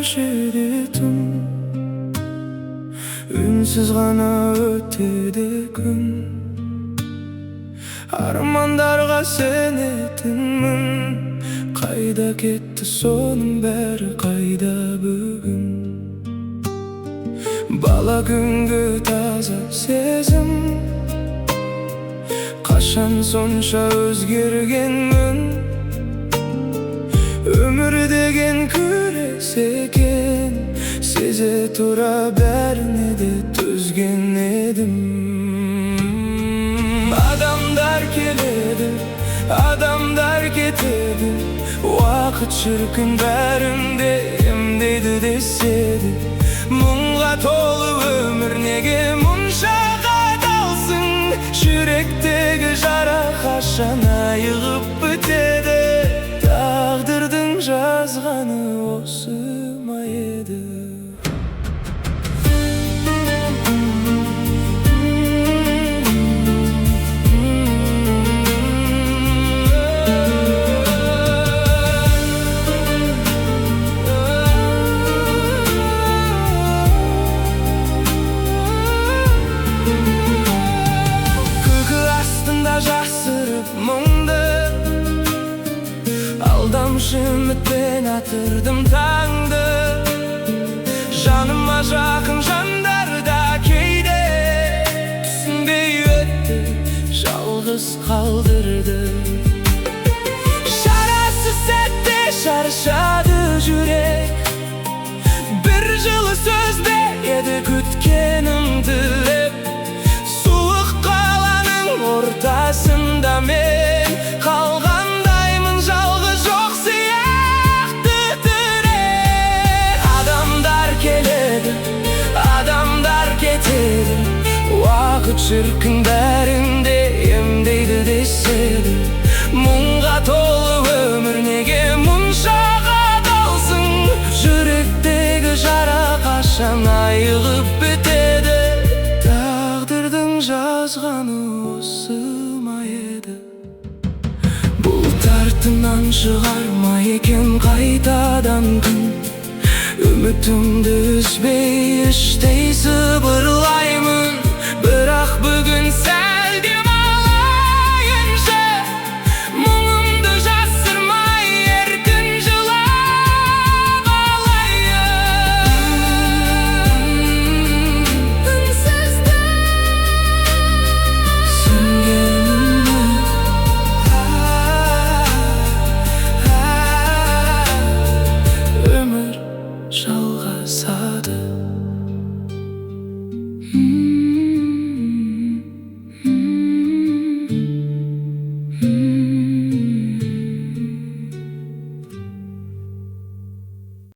köşede tüm, ünsüz gana ötede gün. Armandarga sen ettinmin, kayda ketti sonun beri, kayda bugün. Bala güngü taza sezim, kaşan sonşa özgergenmin. Ömür degen küres eken, size tura bärine de tüzgen edim. Adamlar keledi, adamlar ketedi, vakit çırkın bärinde emdeydi desedi. Munga tolu ömür nege munşaga dalsın, yürektegi jara kaşana yığıp bitedi. Tağdırdın жазғаны осы ма еді? Күгі астында жасырып мұңды, aldamшы үмітпен атырдым таңды. Жаныма жақын жандар да кейде түсінбей өтті, жалғыз қалдырды. Шарасыз сәтте шаршады жүрек, бір жылы сөзбе еді күткенім тілеп. Суық қаланың ортасында мен қалғандаймын, жалғыз жоқ сияқты тірек. Адамдар келеді, адамдар кетеді, уақыт шіркін бәрінде емдейді деседі. Мұңға толы өмір неге мұншаға далсың, жүректегі жара қашан айығып бітеді. Тағдырдың жазғаны осы ма еді? Бұлтартынан шығарма екен қайтадан күн, үмітімді үзбей іштей сыбырлаймын.